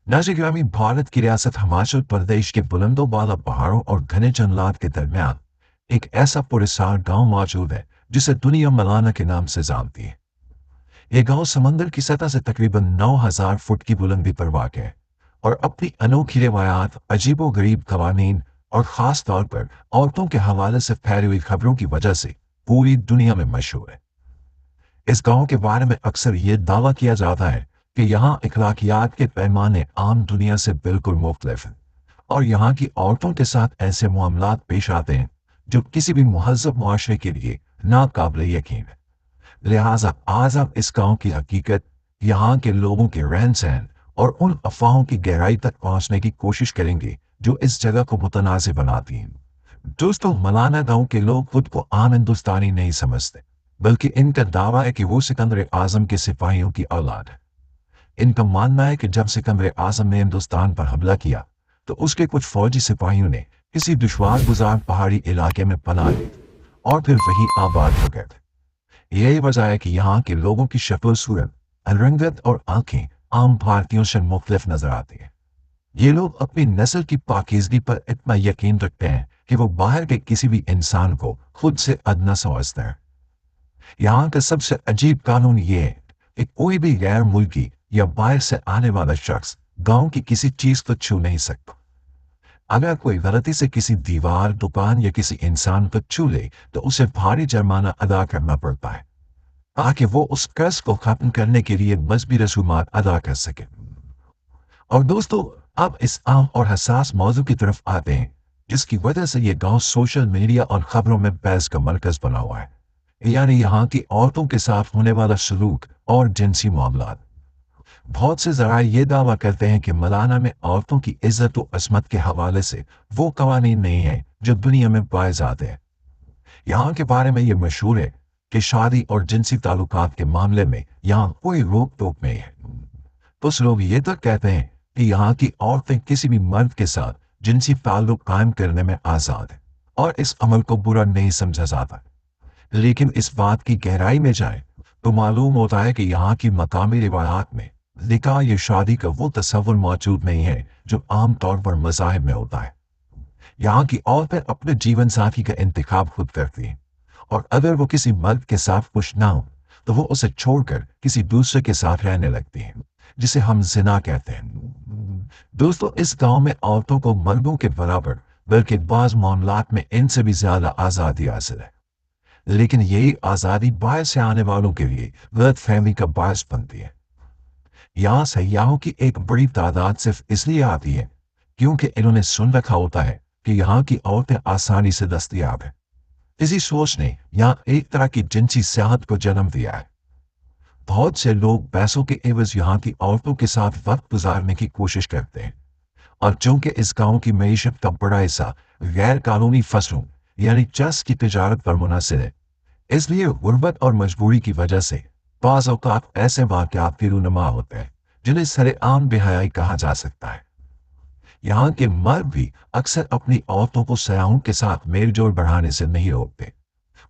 नाजिक भारत की रियासत हिमाचल प्रदेश के बुलंदों वाला पहाड़ों और घने जंगलात के दरमियान एक ऐसा पुरस्कार गांव मौजूद है जिसे दुनिया मलाना के नाम से जानती है। ये गांव समंदर की सतह से तकरीबन 9,000 फुट की बुलंदी पर वाक़ है और अपनी अनोखी रिवायात, अजीबो-गरीब कवानीन और ख़ास तौर पर औरतों के हवाले से फैली हुई खबरों की वजह से पूरी दुनिया में मशहूर है। इस गांव के बारे में अक्सर ये दावा किया जाता है कि यहाँ अखलाकियात के पैमाने आम दुनिया से बिल्कुल मुख्तलिफ हैं और यहाँ की औरतों के साथ ऐसे मामलात पेश आते हैं जो किसी भी महज़्ज़ब मुआशरे के लिए नाकाबिल यकीन है। लिहाजा आज आप इस गांव की हकीकत, यहाँ के लोगों के रहन सहन और उन अफवाहों की गहराई तक पहुँचने की कोशिश करेंगे जो इस जगह को मुतनाज़िर बनाती हैं। दोस्तों, मलाना गांव के लोग खुद को आम हिंदुस्तानी नहीं समझते, बल्कि इनका दावा है कि वो सिकंदर आजम के सिपाहियों की औलाद है। इनका मानना है कि जब सिकंदर आजम ने हिंदुस्तान पर हमला किया तो उसके कुछ फौजी सिपाहियों ने किसी दुश्वार गुजार पहाड़ी इलाके में पनाह ली और फिर वहीं आबाद हो गए थे। यही वजह है कि यहाँ के लोगों की शक्ल सूरत, रंगत और आंखें आम भारतीयों से मुख्तलिफ नजर आती हैं। ये लोग अपनी नस्ल की पाकीज़गी पर इतना यकीन रखते हैं कि वो बाहर के किसी भी इंसान को खुद से अदना समझते हैं। यहाँ का सबसे अजीब कानून ये है कि कोई भी गैर मुल्की या बाहर से आने वाला शख्स गांव की किसी चीज को छू नहीं सकता। अगर कोई गलती से किसी दीवार, दुकान या किसी इंसान को छू ले तो उसे भारी जुर्माना अदा करना पड़ता है ताकि वो उस कर्ज को खत्म करने के लिए मजहबी रसूमात अदा कर सके। और दोस्तों, अब इस आम और हसास मौजू की तरफ आते हैं जिसकी वजह से ये गांव सोशल मीडिया और खबरों में बहस का मरकज बना हुआ है, यानी यहाँ की औरतों के साथ होने वाला सलूक और जिनसी मामलात। बहुत से ज़राए ये दावा करते हैं कि मलाना में औरतों की इज्जत और असमत के हवाले से वो कवानीन नहीं है जो दुनिया में पाए जाते हैं। यहाँ के बारे में ये मशहूर है कि शादी और जिनसी ताल्लुकात के मामले में यहाँ कोई रोक टोक नहीं है। कुछ लोग ये तक कहते हैं कि यहाँ की औरतें किसी भी मर्द के साथ जिनसी ताल्लुक कायम करने में आज़ाद हैं और इस अमल को बुरा नहीं समझा जाता। लेकिन इस बात की गहराई में जाए तो मालूम होता है कि यहाँ की मकामी रिवायात में निकाह या शादी का वो तस्वुर मौजूद नहीं है जो आम तौर पर मज़ाहिब में होता है। यहाँ की औरतें अपने जीवन साथी का इंतखाब खुद करती हैं और अगर वो किसी मर्द के साथ खुश ना हो तो वो उसे छोड़कर किसी दूसरे के साथ रहने लगती हैं, जिसे हम ज़िना कहते हैं। दोस्तों, इस गांव में औरतों को मर्दों के बराबर बल्कि बाज़ मामलात में इनसे भी ज़्यादा आज़ादी हासिल है। लेकिन यही आज़ादी बाहर से आने वालों के लिए गलतफहमी का बायस बनती है। यहाँ सयाहों की एक बड़ी तादाद सिर्फ इसलिए आती है क्योंकि इन्होंने सुन रखा होता है कि यहाँ की औरतें आसानी से दस्तयाब हैं। इसी सोच ने यहाँ एक तरह की जिनसी सियाहत को जन्म दिया है। बहुत से लोग पैसों के एवज यहाँ की औरतों के साथ वक्त गुजारने की कोशिश करते हैं और चूंकि इस गांव की मईशत का बड़ा हिस्सा गैर कानूनी फसलों यानी चरस की तिजारत पर मुनहसर है, इसलिए गुर्बत और मजबूरी की वजह से बाज़ औक़ात ऐसे वाक़यात भी रूनुमा होते हैं जिन्हें सरेआम बेहयाई कहा जा सकता है। यहाँ के मर्द भी अक्सर अपनी औरतों को सयाहों के साथ मेलजोल बढ़ाने से नहीं रोकते,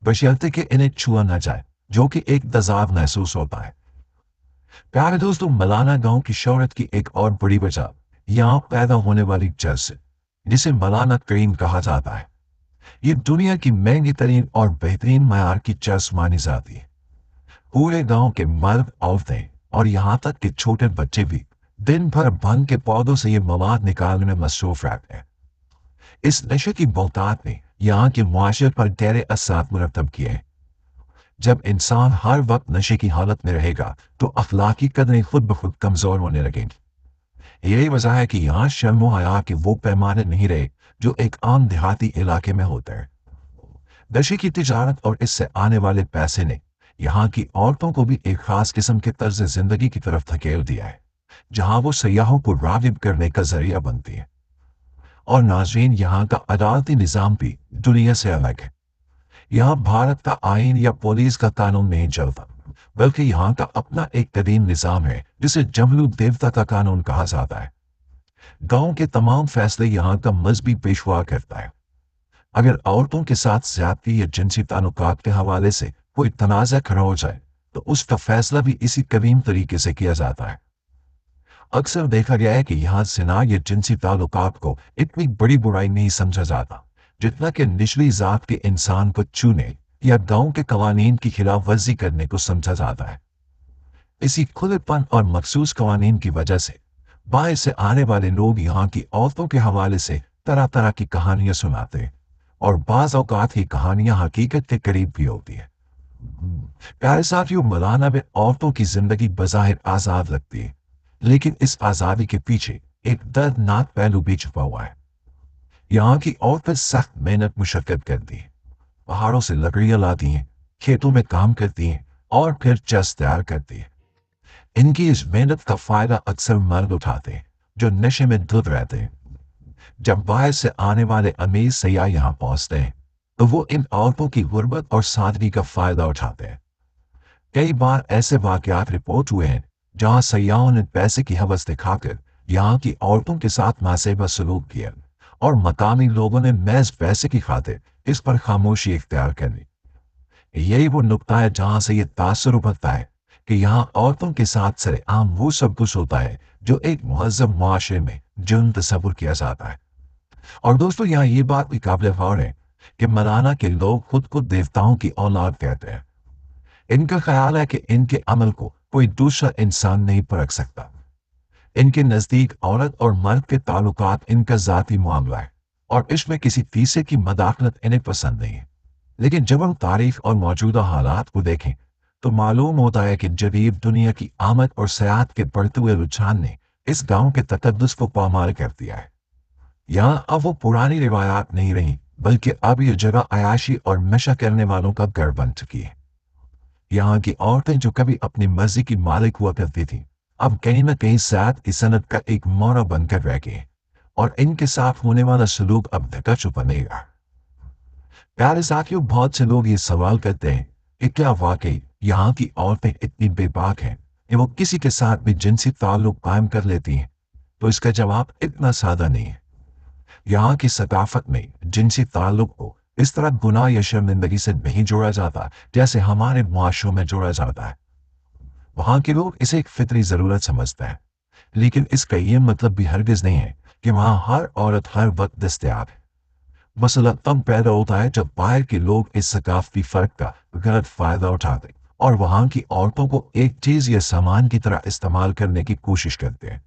बशर्ते कि इन्हें छुआ न जाए, जो कि एक तज़ाद महसूस होता है। प्यारे दोस्तों, मलाना गांव की शोहरत की एक और बड़ी वजह यहाँ पैदा होने वाली चरस है, जिसे मलाना क्रीम कहा जाता है। ये दुनिया की महंगी तरीन और बेहतरीन मयार की चरस मानी जाती है। पूरे गांव के मर्द, औरतें और यहाँ तक कि छोटे बच्चे भी दिन भर भांग के पौधों से ये मवाद निकालने में मसरूफ रहते हैं। इस नशे की बहुतात ने यहाँ के मुआशरे पर गहरे असर मुरतब किए हैं। जब इंसान हर वक्त नशे की हालत में रहेगा तो अखलाकी कदरें खुद ब खुद कमजोर होने लगेंगी। यही वजह है कि यहाँ शर्म और हया के वो पैमाने नहीं रहे जो एक आम देहाती इलाके में होते हैं। नशे की तिजारत और इससे आने वाले पैसे ने यहाँ की औरतों को भी एक खास किस्म के तर्ज जिंदगी की तरफ धकेल दिया है, जहाँ वो सयाहों को राग़िब करने का जरिया बनती है। और नाज़रीन, यहाँ का अदालती निज़ाम भी दुनिया से अलग है। यहाँ भारत का आइन या पुलिस का कानून नहीं चलता, बल्कि यहाँ का अपना एक कदीम निज़ाम है जिसे जमलू देवता का कानून कहा जाता है। गांव के तमाम फैसले यहाँ का मजहबी पेशवा करता है। अगर औरतों के साथ ज्यादती या जिनसी ताल्लुकात के हवाले से कोई तनाज़ा खड़ा हो जाए तो उसका फैसला भी इसी कदीम तरीके से किया जाता है। अक्सर देखा गया है कि यहाँ ज़िना या जिनसी ताल्लुकात को इतनी बड़ी बुराई नहीं समझा जाता, जितना कि निचली ज़ात के इंसान को छूने या गाँव के कवानीन की खिलाफ वर्जी करने को समझा जाता है। इसी खुलेपन और मखसूस कवानीन की वजह से बाहर से आने वाले लोग यहाँ की औरतों के हवाले से तरह तरह की कहानियां सुनाते हैं, और बाज़ औक़ात ही कहानियां हकीकत के करीब भी होती है। प्यारे साथियों, मौलाना में औरतों की जिंदगी बज़ाहिर आज़ाद लगती है, लेकिन इस आज़ादी के पीछे एक दर्दनाक पहलू भी छुपा हुआ है। यहाँ की औरतें सख्त मेहनत मुशक्कत करती हैं, पहाड़ों से लकड़ियाँ लाती हैं, खेतों में काम करती हैं और फिर चस तैयार करती हैं। इनकी इस मेहनत का फायदा अक्सर मर्द उठाते हैं, जो नशे में धुत रहते हैं। जब बाहर से आने वाले अमीर सयाह यहाँ पहुंचते हैं, तो वो इन औरतों की गुर्बत और सादगी का फायदा उठाते हैं। कई बार ऐसे वाकयात रिपोर्ट हुए हैं जहां सयाहों ने पैसे की हवस दिखाकर यहाँ की औरतों के साथ नासेबा सलूक किया, और मकामी लोगों ने महज पैसे की खातिर इस पर खामोशी इख्तियार कर ली। यही वो नुक्ता है जहां से ये तासुर उभरता है कि यहाँ औरतों के साथ सरेआम वो सब कुछ होता है जो एक मुहज़्ज़ब मुआशरे में जुर्म तस्वुर किया जाता है। और दोस्तों, यहाँ ये बात भी काबिल गौर है कि मौलाना के लोग खुद को देवताओं की औलाद कहते हैं। इनका ख्याल है कि इनके अमल को कोई दूसरा इंसान नहीं परख सकता। इनके नज़दीक औरत और मर्द के ताल्लुकात इनका ज़ाती मामला है, और इसमें किसी तीसरे की मदाखलत इन्हें पसंद नहीं है। लेकिन जब हम तारीख और मौजूदा हालात को देखें, तो मालूम होता है कि जदीद दुनिया की आमद और सयाहत के बढ़ते हुए रुझान ने इस गांव के तकद्दुस को पामाल कर दिया है। यहाँ अब वो पुरानी रिवायात नहीं रही, बल्कि अब ये जगह अयाशी और नशा करने वालों का घर बन चुकी है। यहाँ की औरतें जो कभी अपनी मर्जी की मालिक हुआ करती थी, अब कहीं न कहीं सयाहत की सनत का एक मोहरा बनकर रह गई, और इनके साथ होने वाला सलूक अब ढका छुपा नहीं रहा। प्यारे साथियों, बहुत से लोग ये सवाल करते हैं कि क्या वाकई यहाँ की औरतें इतनी बेबाक हैं कि वो किसी के साथ भी जिनसी ताल्लुक कायम कर लेती हैं? तो इसका जवाब इतना सादा नहीं है। यहाँ की सकाफत में जिनसी ताल्लुक को इस तरह गुनाह या शर्मिंदगी से नहीं जोड़ा जाता जैसे हमारे मुआशरों में जोड़ा जाता है। वहाँ के लोग इसे एक फितरी ज़रूरत समझते हैं, लेकिन इसका ये मतलब भी हरगिज़ नहीं है कि वहाँ हर औरत हर वक्त दस्तयाब है। मसला तब पैदा होता है जब बाहर के लोग इस सकाफती फ़र्क का गलत फ़ायदा उठाते और वहाँ की औरतों को एक चीज़ या सामान की तरह इस्तेमाल करने की कोशिश करते हैं।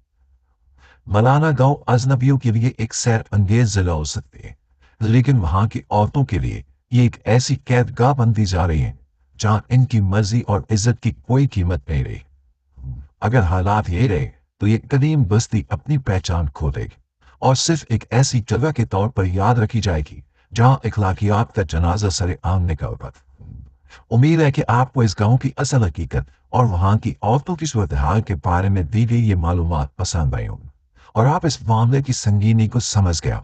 मौलाना गांव अजनबियों के लिए एक सैर अंगेज जिला हो सकती है, लेकिन वहाँ की औरतों के लिए ये एक ऐसी कैदगाह बनती जा रही है जहाँ इनकी मर्जी और इज्जत की कोई कीमत नहीं रही। अगर हालात ये रहे तो ये कदीम बस्ती अपनी पहचान खो देगी और सिर्फ एक ऐसी जगह के तौर पर याद रखी जाएगी जहाँ इखलाकियात का जनाजा सरे आम निकलता। उम्मीद है कि आपको इस गांव की असल हकीकत और वहाँ की औरतों की सूरत हाल के बारे में दी गई ये मालूमात पसंद आई होंगी और आप इस मामले की संगीनी को समझ गया।